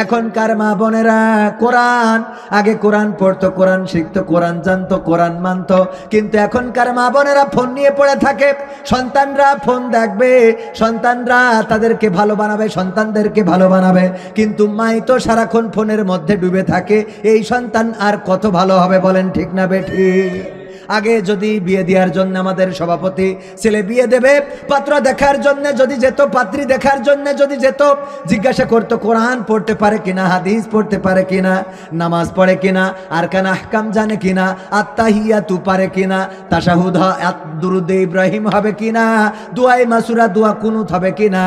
এখনকার মা বোনেরা কোরআন, আগে কোরআন পড়তো, কোরআন শিখতো, কোরআন জানতো, কোরআন মানতো, কিন্তু এখনকার মা বোনেরা ফোন নিয়ে পড়ে থাকে। সন্তানরা ফোন দেখবে, সন্তানরা তাদেরকে ভালো বানাবে, সন্তানদেরকে ভালো বানাবে, কিন্তু মাই তো সারাক্ষণ ফোনের মধ্যে ডুবে থাকে। এই সন্তান আর কত ভালো হবে বলেন, ঠিক না বেঠিক? আগে যদি বিয়ে দেওয়ার জন্য আমাদের সভাপতি ছেলে বিয়ে দেবে, পাত্র দেখার জন্য যদি যেত, পাত্রী দেখার জন্য যদি যেত, জিজ্ঞাসা করতো কোরআন পড়তে পারে কিনা, হাদিস পড়তে পারে কিনা, নামাজ পড়ে কিনা, আরকান আহকাম জানে কিনা, আত্তাহিয়াতু পারে কিনা, তাশাহুদ দুরুদে ইব্রাহিম হবে কিনা, দুআয়ে মাসুরা দোয়া কুনুত হবে কিনা,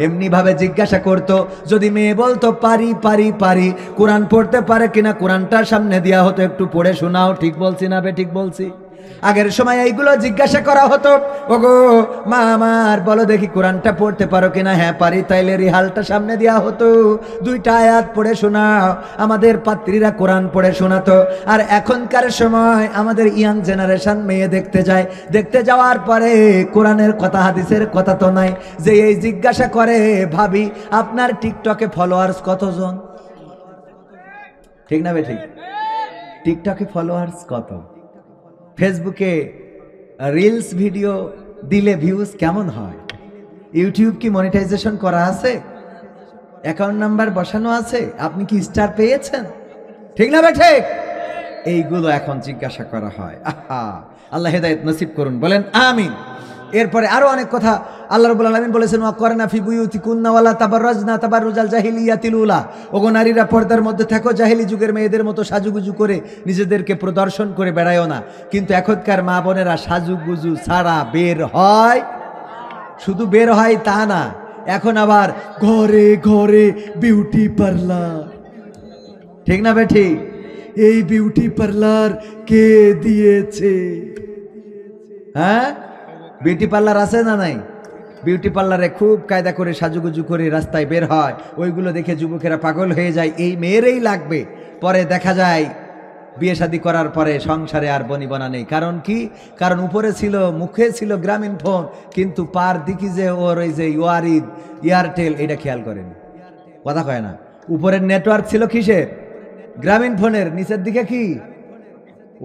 এমনি ভাবে জিজ্ঞাসা করতো। যদি মেয়ে বলতো পারি পারি পারি, কোরআন পড়তে পারে কিনা, কোরআনটা সামনে দেওয়া হতো, একটু পড়ে শোনাও। ঠিক বলছি না বেঠিক বলছি? আগের সময় এইগুলো জিজ্ঞাসা করা হতো, ওগো মা আমার বলো দেখি কোরআনটা পড়তে পারো কিনা, হ্যাঁ পারি, তাইলে রিহালটা সামনে দেওয়া হতো, দুইটা আয়াত পড়ে শোনাও। আমাদের পাত্রীরা কোরআন পড়ে শোনাতো। আর এখনকার সময় আমাদের ইয়াং জেনারেশন মেয়ে দেখতে যায়, দেখতে যাওয়ার পরে কোরআনের কথা হাদিসের কথা তো নাই, যে এই জিজ্ঞাসা করে ভাবি আপনার টিকটকে ফলোয়ার্স কতজন? ঠিক না বেঠিক? টিকটকে ফলোয়ার্স কত? ফেসবুকে রিলস ভিডিও দিলে ভিউজ কেমন হয়? ইউটিউব কি মনিটাইজেশন করা আছে? অ্যাকাউন্ট নাম্বার বসানো আছে? আপনি কি স্টার পেয়েছেন? ঠিক না বেঠিক? এইগুলো এখন জিজ্ঞাসা করা হয়। আহা, আল্লাহ হেদায়েত নসিব করুন, বলেন আমিন। এরপরে আরো অনেক কথা আল্লাহ রাব্বুল আলামিন বলেছেন, ওয়া করনা ফি বুয়ুতিকুন্না ওয়ালা তাবাররাজনা তাবাররুজাল জাহিলিয়াতিল উলা, ওগো নারীরা পর্দার মধ্যে থাকো, জাহিলি যুগের মেয়েদের মতো সাজুগুজু করে নিজেদেরকে প্রদর্শন করে বেড়ায়ও না। কিন্তু এখনকার মা বোনেরা সাজুগুজু ছাড়া বের হয়, শুধু বের হয় তা না, এখন আবার ঘরে ঘরে বিউটি পার্লার। ঠিক না বেঠি? এই বিউটি পার্লার কে দিয়েছে? হ্যাঁ, বিউটি পার্লার আছে না নাই? বিউটি পার্লারে খুব কায়দা করে সাজুগুজু করে রাস্তায় বের হয়, ওইগুলো দেখে যুবকেরা পাগল হয়ে যায়, এই মেয়েরই লাগবে। পরে দেখা যায় বিয়ে শাদী করার পরে সংসারে আর বনিবনা নেই। কারণ কি? কারণ উপরে ছিল, মুখে ছিল গ্রামীণ ফোন, কিন্তু পার দিকে যে ওর ওই যে ওয়ারিদ এয়ারটেল, এটা খেয়াল করেনি, কথা কয় না। উপরের নেটওয়ার্ক ছিল কিসের? গ্রামীণ ফোনের, নিচের দিকে কি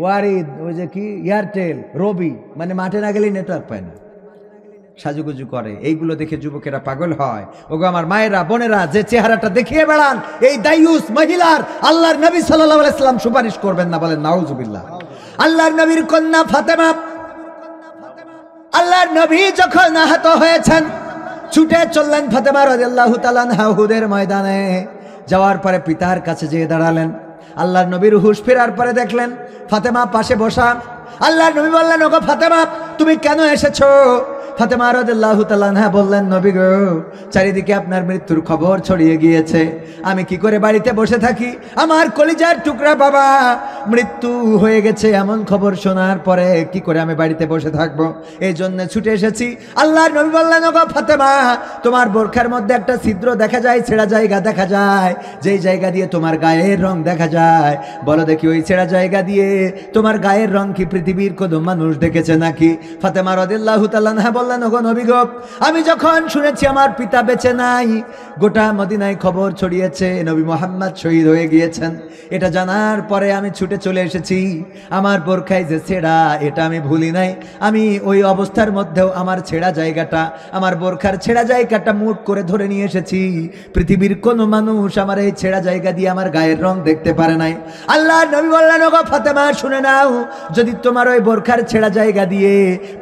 ওয়ারিদ, ওই যে কি এয়ারটেল, রবি, মানে মাঠে না গেলেই নেটওয়ার্ক পায় না, সাজুগুজু করে। এইগুলো দেখে যুবকেরা পাগল হয়। ওগো আমার মায়েরা বোনেরা, যে চেহারাটা দেখিয়ে বেড়ান, এই দায়ুস মহিলার আল্লাহর নবী সাল্লাল্লাহু আলাইহি সাল্লাম সুপারিশ করবেন না, বলেন নাউজুবিল্লাহ। আল্লাহর নবীর কন্যা ফাতেমা, আল্লাহর নবী যখন আহত হয়েছেন, ছুটে চললেন ফাতেমা রাদিয়াল্লাহু তাআলা আনহা উহুদের ময়দানে। যাওয়ার পরে পিতার কাছে যেয়ে দাঁড়ালেন। আল্লাহর নবীর হুঁশ ফেরার পরে দেখলেন ফাতেমা পাশে বসা। আল্লাহর নবী বললেন, ওগো ফাতেমা, তুমি কেন এসেছো? ফাতেমা রাদিয়াল্লাহু তাআলা আনহা বললেন, নবী গো, চারিদিকে আপনার মৃত্যুর খবর ছড়িয়ে গিয়েছে, আমি কি করে বাড়িতে বসে থাকি? আমার কলিজার টুকরা বাবা মৃত্যু হয়ে গেছে, এমন খবর শোনার পরে কি করে আমি বাড়িতে বসে থাকবো? এই জন্য ছুটে এসেছি। আল্লাহর নবী বললেন, ওগো ফাতেমা, তোমার বোরখার মধ্যে একটা ছিদ্র দেখা যায়, ছেঁড়া জায়গা দেখা যায়, যেই জায়গা দিয়ে তোমার গায়ের রং দেখা যায়, বলো দেখি ওই ছেঁড়া জায়গা দিয়ে তোমার গায়ের রং কি পৃথিবীর কোনো মানুষ দেখেছে নাকি? ফাতেমা রাদিয়াল্লাহু তাআলা আনহা বললেন, ওগো নবী গো, আমি যখন শুনেছি আমার পিতা বেঁচে নাই, গোটা মদিনায় খবর ছড়িয়েছে নবী মুহাম্মদ শহীদ হয়ে গিয়েছেন, এটা জানার পরে আমি ছুটে চলে এসেছি। আমার বোরখায় যে ছেঁড়া, এটা আমি ভুলি নাই। আমি ওই অবস্থার মধ্যেও আমার ছেঁড়া জায়গাটা, আমার বোরখার ছেঁড়া জায়গাটা মুঠ করে ধরে নিয়ে এসেছি। পৃথিবীর কোনো মানুষ আমার এই ছেঁড়া জায়গা দিয়ে আমার গায়ের রং দেখতে পারে নাই। আল্লাহর নবী বললেন, ওগো ফাতেমা, শুনে নাও, যদি তোমার ওই বোরখার ছেঁড়া জায়গা দিয়ে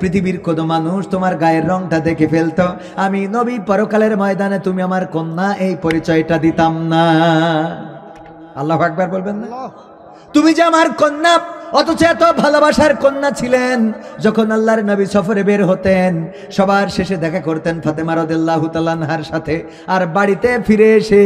পৃথিবীর কোনো মানুষ তোমার গায়ের রংটা দেখে ফেলতো, আমি নবী পরকালের ময়দানে তুমি আমার কন্যা, এই পরিচয়টা দিতাম না। আল্লাহু আকবার বলবেন না? তুমি যে আমার কন্যা, অথচ এত ভালোবাসার কন্যা ছিলেন। যখন আল্লাহর নবী সফরে বের হতেন, সবার শেষে দেখা করতেন ফাতেমা রাদিয়াল্লাহু তাআলা আনহার সাথে, আর বাড়িতে ফিরে এসে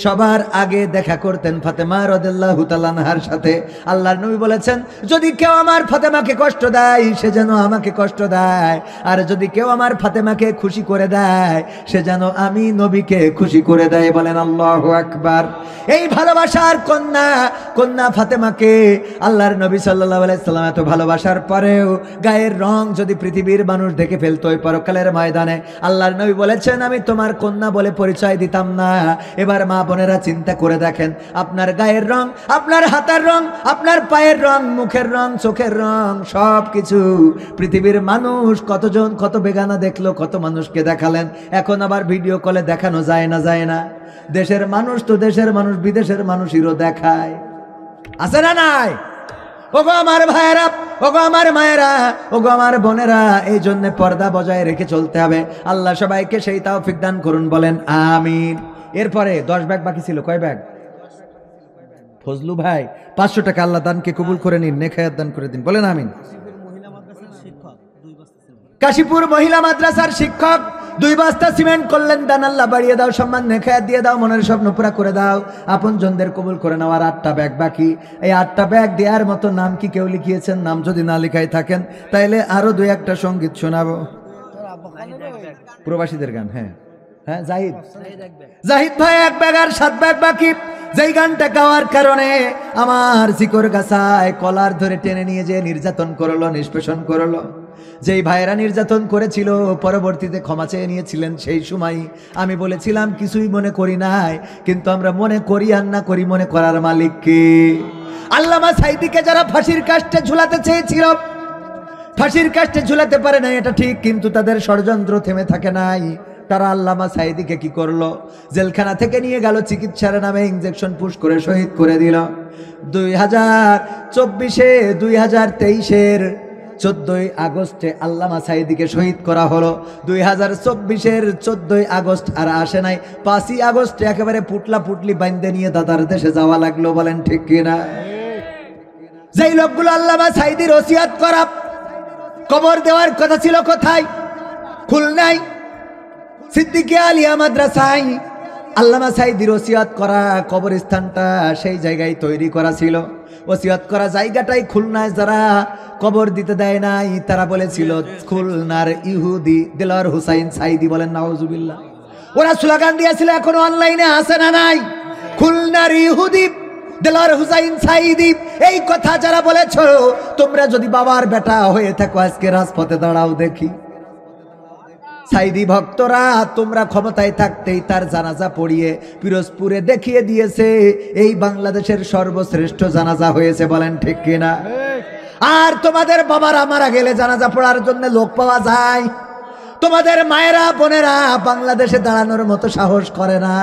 সবার আগে দেখা করতেন ফাতেমা রাদিয়াল্লাহু তাআলা আনহার সাথে। আল্লাহর নবী বলেছেন, যদি কেউ আমার ফাতেমাকে কষ্ট দেয়, সে যেন আমাকে কষ্ট দেয়, আর যদি কেউ আমার ফাতেমাকে খুশি করে দেয়, সে যেন আমি নবীকে খুশি করে দেয়। বলেন আল্লাহু আকবার। এই ভালোবাসার কন্যা ফাতেমাকে আল্লাহর নবী সাল্লাল্লাহু আলাইহি সাল্লাম এত ভালোবাসার পরেও গায়ের রং যদি পৃথিবীর মানুষ দেখে ফেলতো ওই পরকালের ময়দানে, আল্লাহর নবী বলেছেন আমি তোমার কন্যা বলে পরিচয় দিতাম না। এবার মা বোনেরা চিন্তা করে দেখেন, আপনার গায়ের রং, আপনার হাতের রং, আপনার পায়ের রং, মুখের রং, চোখের রং, সব কিছু পৃথিবীর মানুষ কতজন কত বেগানা দেখলো, কত মানুষকে দেখালেন। এখন আবার ভিডিও কলে দেখানো যায় না, যায় না? দেশের মানুষ তো দেশের মানুষ বিদেশের মানুষেরও দেখায়, আছে না নাই? ওগো আমার ভাইয়েরা, ওগো আমার মায়েরা, ওগো আমার বোনেরা, এই জন্য পর্দা বজায় রেখে চলতে হবে। আল্লাহ সবাইকে সেই তৌফিক দান করুন, বলেন আমিন। এরপরে 10 ব্যাগ বাকি ছিল, কয় ব্যাগ? ফজলু ভাই 500 টাকা আল্লাহ দানকে কবুল করে নিন, নেখায়াত দান করে দিন, বলেন আমিন। কাশীপুর মহিলা মাদ্রাসার শিক্ষক 2 বস্তা সিমেন্ট করলেন দান, আল্লাহ বাড়িয়ে দাও, সম্মান নেখায়াত দিয়ে দাও, মনের স্বপ্ন পুরা করে দাও, আপন জনদের কবুল করে নাও। আর 8টা ব্যাগ বাকি, এই 8টা ব্যাগ দেওয়ার মতো নাম কি কেউ লিখিয়েছেন? নাম যদি না লিখাই থাকেন তাইলে আরো 2-1টা সঙ্গীত শোনাবো, প্রবাসীদের গান। হ্যাঁ হ্যাঁ, জাহিদ ভাই 1 ব্যাগ আর 7 ব্যাগ বাকি। যেই গানটা গাওয়ার কারণে আমার জিকর গাছায় কলার ধরে টেনে নিয়ে যে নির্যাতন করলো, নিষ্পেষণ করলো, যেই ভাইরা নির্যাতন করেছিল পরবর্তীতে ক্ষমা চেয়ে নিয়েছিলেন, সেই সময় আমি বলেছিলাম কিছুই মনে করি নাই, কিন্তু আমরা মনে করি আর না করি, মনে করার মালিক কে? আল্লামা সাঈদীকে যারা ফাঁসির কাস্টে ঝুলাতে চেয়েছিল, ফাঁসির কাস্টে ঝুলাতে পারে না এটা ঠিক, কিন্তু তাদের ষড়যন্ত্র থেমে থাকে নাই। তারা আল্লামা সাঈদীকে কি করলো? জেলখানা থেকে নিয়ে গেল, চিকিৎসার নামে ইনজেকশন পুশ করে শহীদ করে দিল। 2024-এ 2023-এর 14ই আগস্টে আল্লামা সাঈদীকে শহীদ করা হলো। 2024-এর 14ই আগস্ট আর আসে নাই, 5ই আগস্ট একেবারে পুটলা পুটলি বান্ধে নিয়ে দাদার দেশে যাওয়া লাগলো, বলেন ঠিক কিনা? যেই লোকগুলো আল্লামা সাঈদীর ওসিয়াত করা কবর দেওয়ার কথা ছিল কোথায়? খুলনায় সিদ্দিকিয়া আলিয়া মাদ্রাসায় আল্লামা সাঈদীর ওসিয়াত করা কবরস্থানটা সেই জায়গায় তৈরি করা ছিল। ওসিয়াত করা জায়গাটাই খুলনায় যারা কবর দিতে দেয় নাই তারা বলেছিল খুলনার ইহুদি দেলোয়ার হুসাইন সাঈদী, বলেন নাউজুবিল্লাহ। ওরা স্লোগান দিয়েছিল, এখনো অনলাইনে আছে না নাই? খুলনার ইহুদি দেলোয়ার হুসাইন সাঈদী। এই কথা যারা বলেছ, তোমরা যদি বাবার বেটা হয়ে থাকো আজকে রাজপথে দাঁড়াও দেখি। সাঈদী ভক্তরা তোমরা ক্ষমতায় থাকতেই তার জানাজা পড়িয়ে পিরোজপুরে দেখিয়ে দিয়েছে এই বাংলাদেশের সর্বশ্রেষ্ঠ জানাজা হয়েছে, বলেন ঠিক কিনা? আর তোমাদের বাবারা মারা গেলে জানাজা পড়ার জন্য লোক পাওয়া যায়, তোমাদের মায়েরা বোনেরা বাংলাদেশে দাঁড়ানোর মতো সাহস করে না,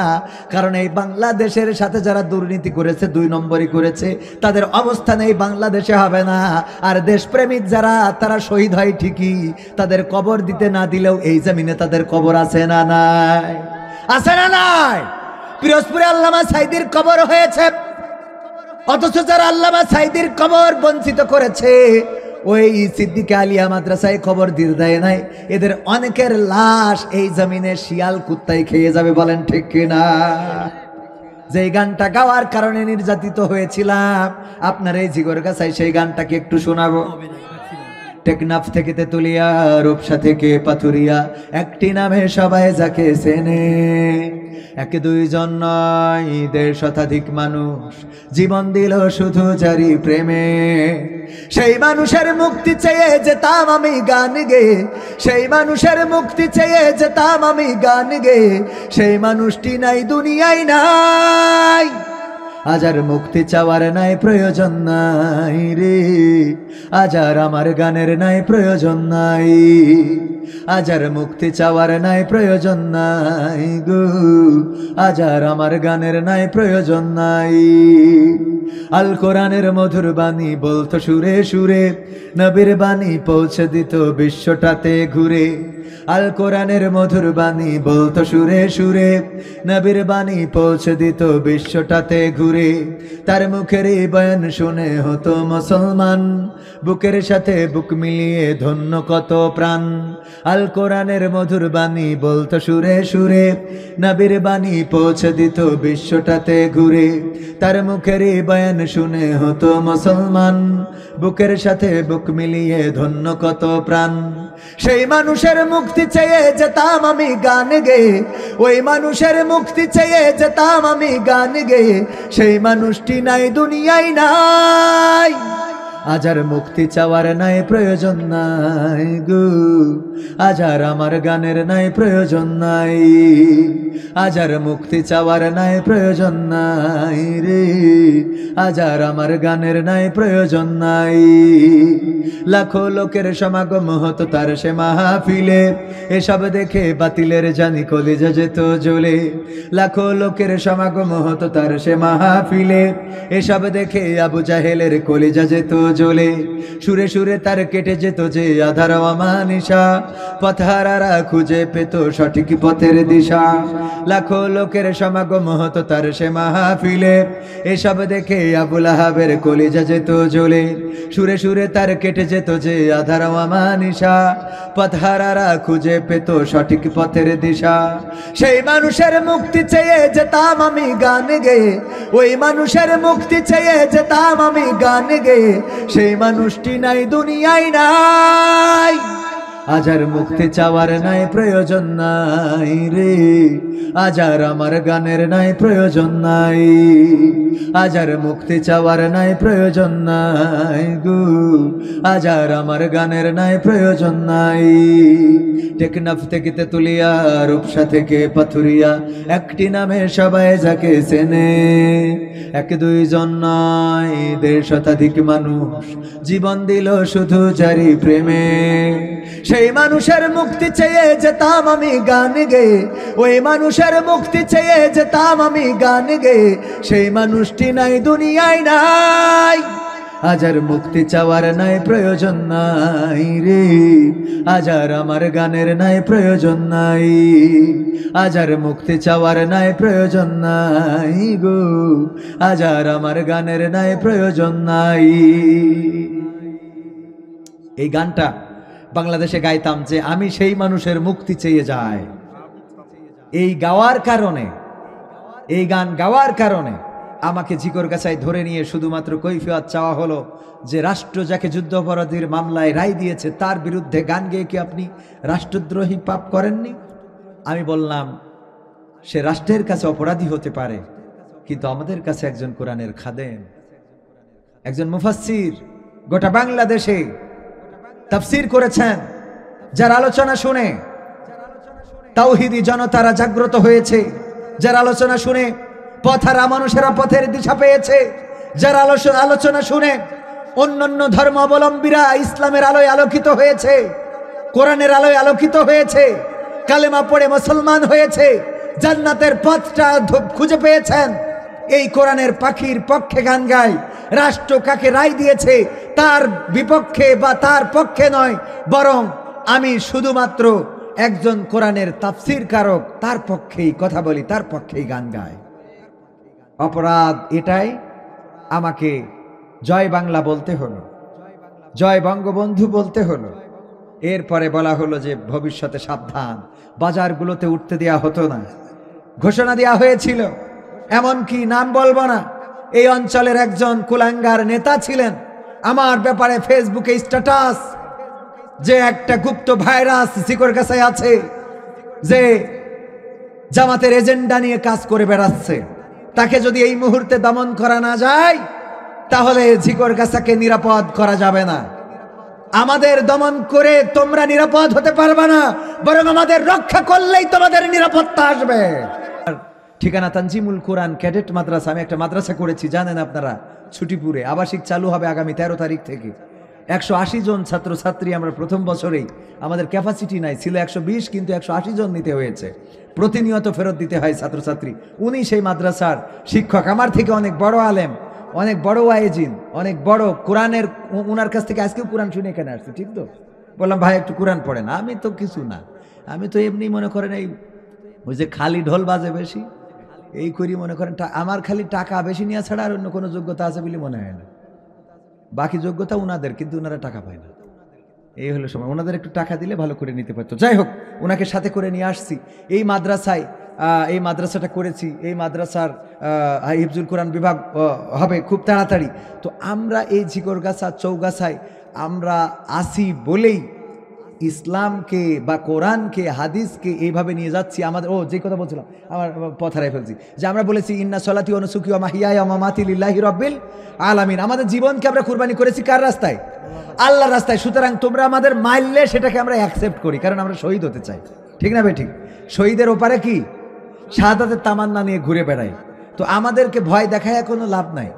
কারণ এই বাংলাদেশের সাথে যারা দুর্নীতি করেছে, 2 নম্বরই করেছে, তাদের অবস্থান এই বাংলাদেশে হবে না। আর দেশপ্রেমিক যারা তারা শহীদ হয় ঠিকই, তাদের কবর দিতে না দিলেও এই জমিনে তাদের কবর আছে না নাই? আছে না নাই? পিরোজপুরে আল্লামা সাঈদীর কবর হয়েছে, অথচ যারা আল্লামা সাঈদীর কবর বঞ্চিত করেছে ওই সিদ্দিকিয়া আলিয়া মাদ্রাসায় খবর দিয়ে দেয় নাই, এদের অনেকের লাশ এই জমিনে শিয়াল কুত্তায় খেয়ে যাবে, বলেন ঠিক কিনা? যেই গানটা গাওয়ার কারণে নির্যাতিত হয়েছিলাম, আপনার এই জিগরগাছায় সেই গানটাকে একটু শোনাবো। টেকনাফ থেকে তেতুলিয়া, রূপসা থেকে পাথুরিয়া, একটি নামে সবাই যাকে চেনে, 1-2 জন নয় 1.5 শতাধিক মানুষ জীবন দিল শুধু জারি প্রেমে। সেই মানুষের মুক্তি চেয়ে যেতাম আমি গান গে, সেই মানুষের মুক্তি চেয়ে যেতাম আমি গান গে, সেই মানুষটি নাই দুনিয়ায় নাই। আজ আর মুক্তি চাওয়ার নাই প্রয়োজন নাই রে, আজ আর আমার গানের নাই প্রয়োজন নাই, আজ আর মুক্তি চাওয়ার নাই প্রয়োজন নাই গো, আজ আর আমার গানের নাই প্রয়োজন নাই। আল কোরআনের মধুর বাণী বলতো সুরে সুরে, নবীর বাণী পৌঁছে দিত বিশ্বটাতে ঘুরে। আল কোরআনের মধুর বাণী বলতো সুরে সুরে, নবীর বাণী পৌঁছে দিত বিশ্বটাতে ঘুরে। তার মুখের এই বয়ান শুনে হতো মুসলমান, বুকের সাথে বুক মিলিয়ে ধন্য কত প্রাণ। আল কোরআনের মধুর বাণী বলতো সুরে সুরে, নবীর বাণী পৌঁছে দিত বিশ্বটাতে ঘুরে। তার মুখের এই বয়ান শুনে হতো মুসলমান, বুকের সাথে বুক মিলিয়ে ধন্য কত প্রাণ। সেই মানুষের মুক্তি চেয়ে যেতাম আমি গান গে, ওই মানুষের মুক্তি চেয়ে যেতাম আমি গান গে, সেই মানুষটি নাই দুনিয়ায় নাই। আজ আর মুক্তি চাওয়ার নাই প্রয়োজন নাই গো, আজ আর আমার গানের নাই প্রয়োজন নাই, আজ আর মুক্তি চাওয়ার নাই প্রয়োজন নাই রে, আজ আর আমার গানের নাই প্রয়োজন নাই। লাখো লোকের সমাগম হতো তার সে মাহফিলে, এসব দেখে বাতিলের জানি কলিজা যেত জ্বলে। লাখো লোকের সমাগম হতো তার সে মাহফিলে, এসব দেখে আবু জাহেলের কলিজা যেত জ্বলে। সুরে সুরে তার কেটে যেত যে আধার অমানিসা, পথহারারা খুঁজে পেত সঠিক পথের দিশা। লাখো লোকের সমাগম হতো তার সে মাহফিলে, এসব দেখে আবু লাহাবের কলিজা যেত জ্বলে। সুরে সুরে তার কেটে যেত যে আধার অমানিসা, পথহারারা খুঁজে পেত সঠিক পথের দিশা। সেই মানুষের মুক্তি চেয়ে যেতাম আমি গান গেয়ে, ওই মানুষের মুক্তি চেয়ে যেতাম আমি গান গেয়ে, সেই মানুষটি নাই দুনিয়ায় নাই। আজ আর মুক্তি চাওয়ার নাই প্রয়োজন নাই রে, আজ আর আমার গানের নাই প্রয়োজন নাই, আজ আর মুক্তি চাওয়ার নাই প্রয়োজন নাই গো, আজ আর আমার গানের নাই প্রয়োজন নাই। টেকনাফ থেকে তেতুলিয়া, রূপসা থেকে পাথুরিয়া, একটি নামে সবাই যাকে চেনে। এক দুইজন নয়, ১৫০ শতাধিক মানুষ জীবন দিল শুধু জারি প্রেমে। সেই মানুষের মুক্তি চেয়ে যেতাম আমি গান গেয়ে, ওই মানুষের মুক্তি চেয়ে যেতাম আমি গান গেয়ে, সেই মানুষটি নাই দুনিয়ায় নাই। আজ আর মুক্তি চাওয়ার নাই প্রয়োজন নাই রে, আজ আর আমার গানের নাই প্রয়োজন নাই, আজ আর মুক্তি চাওয়ার নাই প্রয়োজন নাই গো, আজ আর আমার গানের নাই প্রয়োজন নাই। এই গানটা বাংলাদেশে গাইতাম যে আমি সেই মানুষের মুক্তি চেয়ে যাই। এই গাওয়ার কারণে, এই গান গাওয়ার কারণে আমাকে ঝিকরগাছায় ধরে নিয়ে শুধুমাত্র কৈফিয়ত চাওয়া হলো যে রাষ্ট্র যাকে যুদ্ধাপরাধীর মামলায় রায় দিয়েছে তার বিরুদ্ধে গান গেয়ে কি আপনি রাষ্ট্রদ্রোহী পাপ করেননি? আমি বললাম সে রাষ্ট্রের কাছে অপরাধী হতে পারে, কিন্তু আমাদের কাছে একজন কোরআনের খাদেম, একজন মুফাসসির, গোটা বাংলাদেশে তাফসীর করেছেন, যার আলোচনা শুনে তাওহীদি জনতারা জাগ্রত হয়েছে, যার আলোচনা শুনে পথহারা মানুষেরা পথের দিশা পেয়েছে, যার আলোচনা শুনে অন্যান্য ধর্ম অবলম্বীরা ইসলামের আলোয় আলোকিত হয়েছে, কোরআনের আলোয় আলোকিত হয়েছে, কালেমা পড়ে মুসলমান হয়েছে, জান্নাতের পথটা খুঁজে পেয়েছেন। এই কোরআনের পাখির পক্ষে গান গায়। রাষ্ট্র কাকে রায় দিয়েছে তার বিপক্ষে বা তার পক্ষে নয়, বরং আমি শুধুমাত্র একজন কোরআনের তাফসীর কারক, তার পক্ষেই কথা বলি, তার পক্ষেই গান গায়। অপরাধ এটাই আমাকে জয় বাংলা বলতে হলো, জয় বঙ্গবন্ধু বলতে হলো। এরপরে বলা হলো যে ভবিষ্যতে সাবধান, বাজারগুলোতে উঠতে দেয়া হতো না, ঘোষণা দেওয়া হয়েছিল। এমনকি নাম বলবো না, এই অঞ্চলের একজন কুলাঙ্গার নেতা ছিলেন, আমার ব্যাপারে ফেসবুকে স্ট্যাটাস যে একটা গুপ্ত ভাইরাস ঝিকরগাছায় আছে, যে জামাতের এজেন্ডা নিয়ে কাজ করে বেড়াচ্ছে, তাকে যদি এই মুহূর্তে দমন করা না যায় তাহলে ঝিকরগাছাকে নিরাপদ করা যাবে না। আমাদের দমন করে তোমরা নিরাপদ হতে পারবে না, বরং আমাদের রক্ষা করলেই তোমাদের নিরাপত্তা আসবে। ঠিকানা তানজিমুল কোরআন ক্যাডেট মাদ্রাসা। আমি একটা মাদ্রাসা করেছি জানেন আপনারা, ছুটিপুরে। আবাসিক চালু হবে আগামী 13 তারিখ থেকে। 180 জন ছাত্রছাত্রী আমরা প্রথম বছরেই, আমাদের ক্যাপাসিটি নাই, ছিল 120, কিন্তু 180 জন নিতে হয়েছে। প্রতিনিয়ত ফেরত দিতে হয় ছাত্রছাত্রী। উনি সেই মাদ্রাসার শিক্ষক, আমার থেকে অনেক বড় আলেম, অনেক বড় ওয়াইজিন, অনেক বড় কোরআনের। ওনার কাছ থেকে আজকেও কোরআন শুনে এখানে আসছে, ঠিক তো? বললাম ভাই একটু কোরআন পড়েন। আমি তো কিছু না, আমি তো এমনি মনে করেন এই ওই যে খালি ঢোল বাজে বেশি, এই করি মনে করেন। আমার খালি টাকা বেশি নেওয়া ছাড়া আর অন্য কোনো যোগ্যতা আছে বলে মনে হয় না। বাকি যোগ্যতা উনাদের, কিন্তু ওনারা টাকা পায় না। এই হলো সময়, ওনাদের একটু টাকা দিলে ভালো করে নিতে পারতো। যাই হোক, ওনাকে সাথে করে নিয়ে আসছি এই মাদ্রাসায়। এই মাদ্রাসাটা করেছি, এই মাদ্রাসার হিফজুল কোরআন বিভাগ হবে খুব তাড়াতাড়ি। তো আমরা এই ঝিকরগাছা চৌগাছায় আমরা আসি বলেই ইসলামকে বা কোরআনকে হাদিসকে এইভাবে নিয়ে যাচ্ছি আমাদের যে কথা বলছিলাম আমার পথ হারাই ফেলছি, যে আমরা বলেছি ইন্না সলাতি ওয়া নুসুকি ওয়া মাহইয়ায়া ওয়া মামাতি লিল্লাহি রাব্বিল আলামিন। আমাদের জীবনকে আমরা কুরবানি করেছি কার রাস্তায়? আল্লাহর রাস্তায়। সুতরাং তোমরা আমাদের মারলে সেটাকে আমরা অ্যাকসেপ্ট করি, কারণ আমরা শহীদ হতে চাই। ঠিক না ভাই? ঠিক। শহীদের ওপারে কি শাহাদাতের তামান্না নিয়ে ঘুরে বেড়াই। তো আমাদেরকে ভয় দেখায় কোনো লাভ নাই।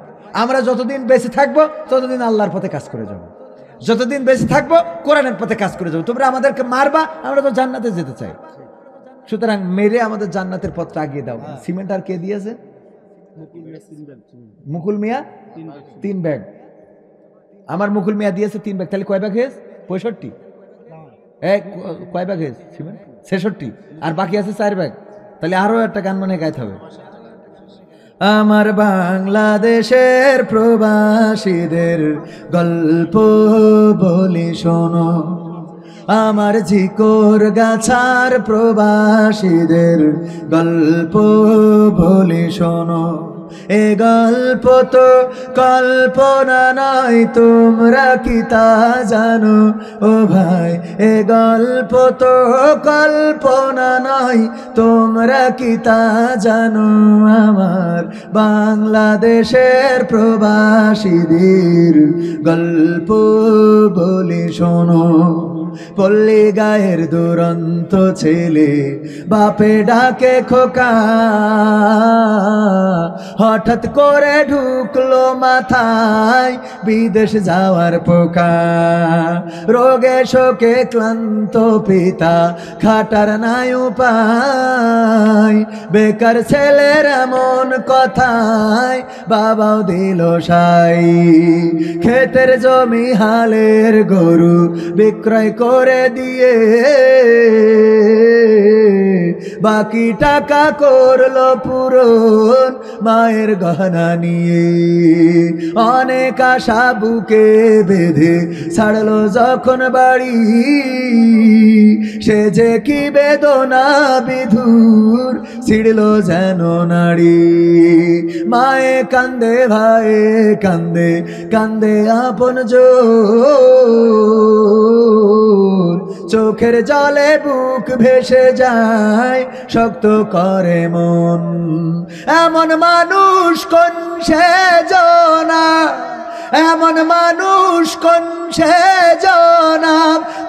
আমরা যতদিন বেঁচে থাকবো ততদিন আল্লাহর পথে কাজ করে যাবো, যতদিন বেঁচে থাকবো কোরআনের পথে কাজ করে যাবো। তোমরা আমাদেরকে মারবা, আমরা তো জান্নাতে যেতে চাই। সুতরাং মেরে আমাদের জান্নাতের পথটা আগিয়ে দাও। সিমেন্ট আর কে দিয়েছে? মুকুল মিয়া 3 ব্যাগ। আমার মুকুল মিয়া দিয়েছে 3 ব্যাগ। তাহলে কয় ব্যাগ হয়েছে? 65। কয় ব্যাগ হয়েছে সিমেন্ট? 66। আর বাকি আছে 4 ব্যাগ। তাহলে আরো একটা গান মনে গাইতে হবে। আমার বাংলাদেশের প্রবাসীদের গল্প বলি শোনো, আমার ঝিকর গাছার প্রবাসীদের গল্প বলি শোনো। এ গল্প তো কল্পনা নয়, তোমরা কি তা জানো? ও ভাই, এ গল্প তো কল্পনা নয়, তোমরা কি তা জানো? আমার বাংলাদেশের প্রবাসীদের গল্প বলি শোনো। পল্লী গায়ের দুরন্ত ছেলে বাপে ডাকে খোকা, হঠাৎ করে ঢুকলো মাথায় বিদেশ যাওয়ার পোকা। রোগে শোকে ক্লান্ত পিতা খাটার নাই উপায়, বেকার ছেলের এমন কথায় বাবাও দিল সাই। ক্ষেতের জমি হালের গরু বিক্রয় করে দিয়ে বাকি টাকা করলো পূরণ মায়ের গহনা নিয়ে। অনেক আশা বুকে বেঁধে ছাড়লো যখন বাড়ি, সে যে কি বেদনা বিধুর ছিড়লো যেন নাড়ি। মায়ে কান্দে, ভাইয়ে কান্দে, কান্দে আপন জন, চোখের জলে বুক ভেসে যায়, শক্ত করে মন। এমন মানুষ কোন সে জনা, এমন মানুষ কোন সে জনা,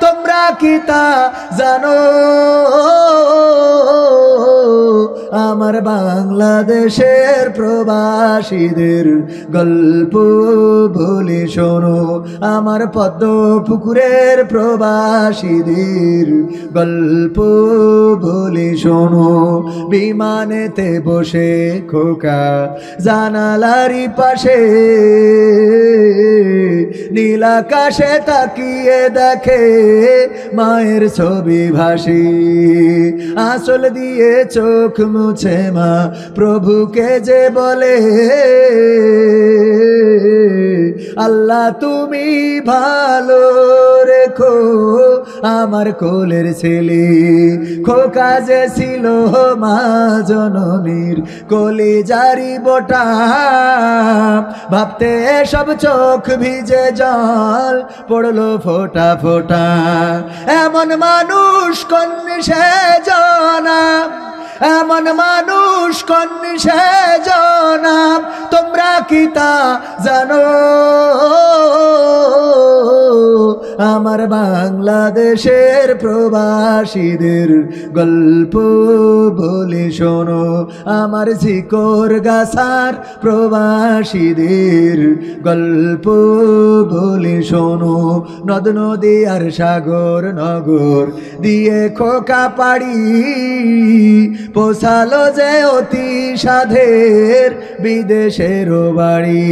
তোমরা কি তা জানো? আমার বাংলাদেশের প্রবাসীদের গল্প বলি শোনো, আমার পদ্ম পুকুরের প্রবাসীদের গল্প বলি শোনো। বিমানেতে বসে খোকা জানালারি পাশে, নীল আকাশে তাকিয়ে দেখে মায়ের ছবি ভাসি। আঁচল দিয়ে চোখ মুছে মা প্রভুকে যে বলে, আল্লাহ তুমি ভালো রেখো আমার কোলের ছেলে। খোকা যে ছিল মা জননীর কলিজারি বোটা, ভাবতে সব চোখ ভিজে জল পড়লো ফোঁটা ফোঁটা। এমন মানুষ কোন সে জনা, এমন মানুষ কোন সে জনা, তোমরা কি তা জানো? আমার বাংলাদেশের প্রবাসীদের গল্প বলি শোনো, আমার ঝিকর গাছার প্রবাসীদের গল্প বলি শোনো। নদ নদী আর সাগর নগর দিয়ে খোকা পাড়ি, পোষালো যে অতি সাধের বিদেশেরও বাড়ি।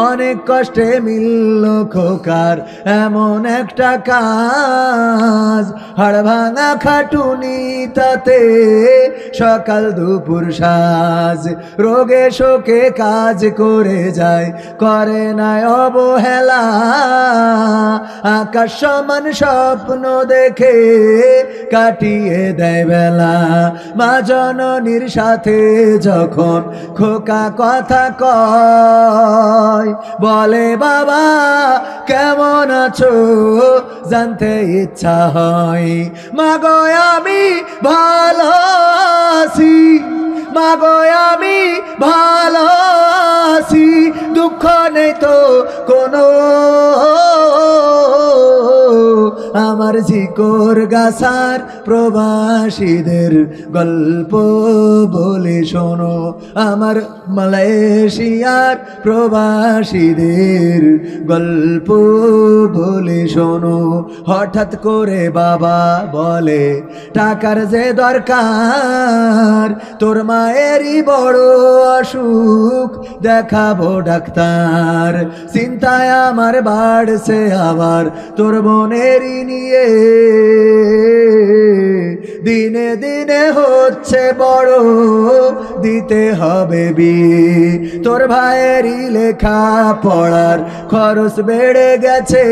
অনেক কষ্টে মিলল খোকার এমন একটা কাজ, হাড় ভাঙা খাটুনি তাতে সকাল দুপুর সাজ। রোগে শোকে কাজ করে যায়, করে না অবহেলা, আকাশ সমান স্বপ্ন দেখে কাটিয়ে দেয় বেলা। জননীর সাথে যখন খোকা কথা কয়, বলে বাবা কেমন আছো জানতে ইচ্ছা হয়। মাগো আমি ভালো আছি, মাগো আমি ভালো আছি, দুঃখ নেই তো কোনো। আমার ঝিকর গাছার প্রবাসীদের গল্প বলে শোনো, আমার মালয়েশিয়ার প্রবাসীদের গল্প বলে শোনো। হঠাৎ করে বাবা বলে টাকার যে দরকার, তোর মায়েরই বড় অসুখ দেখাবো ডাক্তার। চিন্তায় আমার বাড়ছে আবার তোর বোনেরই নিয়ে, দিনে দিনে হচ্ছে বড় দিতে হবে বিয়ে। তোর ভাইয়েরই লেখা পড়ার খরচ বেড়ে গেছে,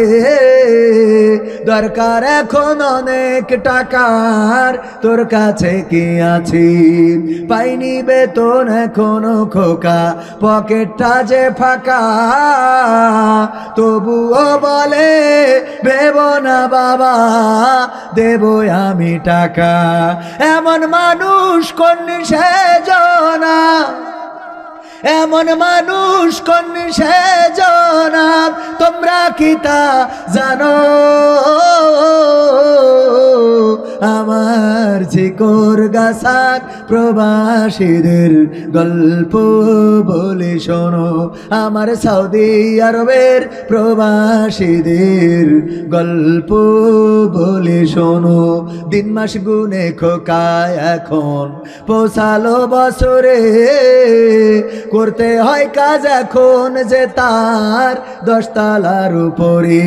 দরকার এখন অনেক টাকার, তোর কাছে কি আছে? পাইনি বেতন এখনো খোকা, পকেটটা যে ফাঁকা, তবুও বলে ভেব না বাবা দেব আমি টাকা। এমন মানুষ কোন সেজনা, এমন মানুষ কোন সেজনা, তোমরা কি তা জানো? আমার ঝিকর গাছার প্রবাসীদের গল্প বলে শোনো, আমার সৌদি আরবের প্রবাসীদের গল্প বলে শোনো। দিন মাস গুনে খোকা এখন পৌঁছালো বছরে, করতে হয় কাজ এখন যে তার 10 তলার উপরে।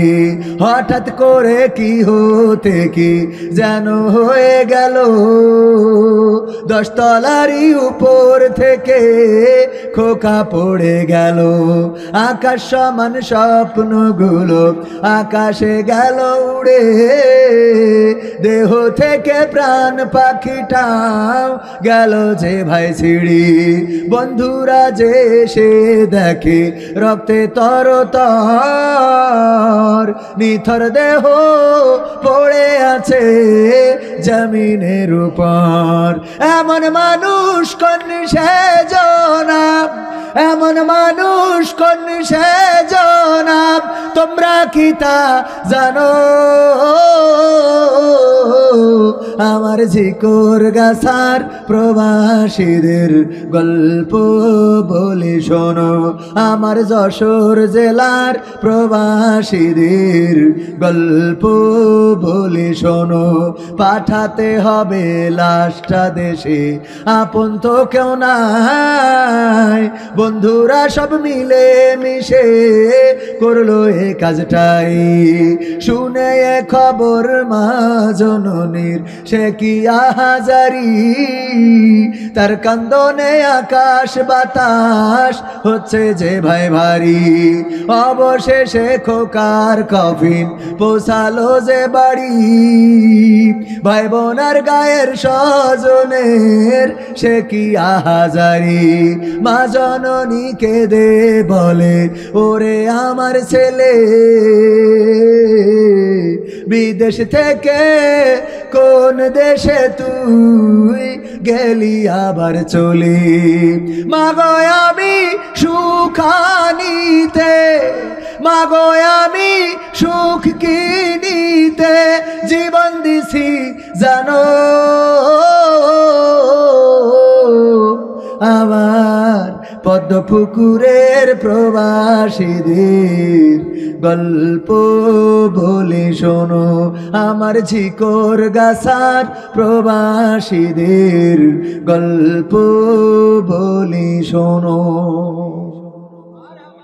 হঠাৎ করে কি হতে কি যেন হয়ে গেল, 10 তলারই উপর থেকে খোকা পড়ে গেল। আকাশ সমান স্বপ্নগুলো আকাশে গেল উড়ে, দেহ থেকে প্রাণ পাখিটাও গেল যে ভাই ছিড়ি। বন্ধুরা যে এসে দেখে রক্তে তরতর, নিথর দেহ পড়ে আছে জমিনের উপর। এমন মানুষ কোন সেজনা, এমন মানুষ কোন সেজনা, তোমরা কি তা জানো? আমার ঝিকর গাছার প্রবাসীদের গল্প বলে শোনো, আমার যশোর জেলার প্রবাসীদের গল্প বলে শোনো। পাঠাতে হবে লাশটা দেশে, আপন তো কেউ নাই, বন্ধুরা সব মিলে মিশে করলো এ কাজটাই। শুনে এ খবর মা জননীর সে কি আহাজারি, তার কান্দনে আকাশ বাতাস হচ্ছে যে ভাই ভারী। অবশেষে খোকার কফিন পৌঁছালো যে বাড়ি, ভাই বোনার গায়ের স্বজনের সে কি আহাজারি। মা জননী কেঁদে বলে ওরে আমার ছেলে, বিদেশ থেকে কোন দেশে তুই গেলি আবার চলে। মাগো আমি সুখানিতে, মাগো আমি সুখ কিনিতে জীবন দিছি জানো। আমার পদ্মপুকুরের প্রবাসীদের গল্প বলে শোনো, আমার ঝিকর গাছার প্রবাসীদের গল্প বলে শোনো।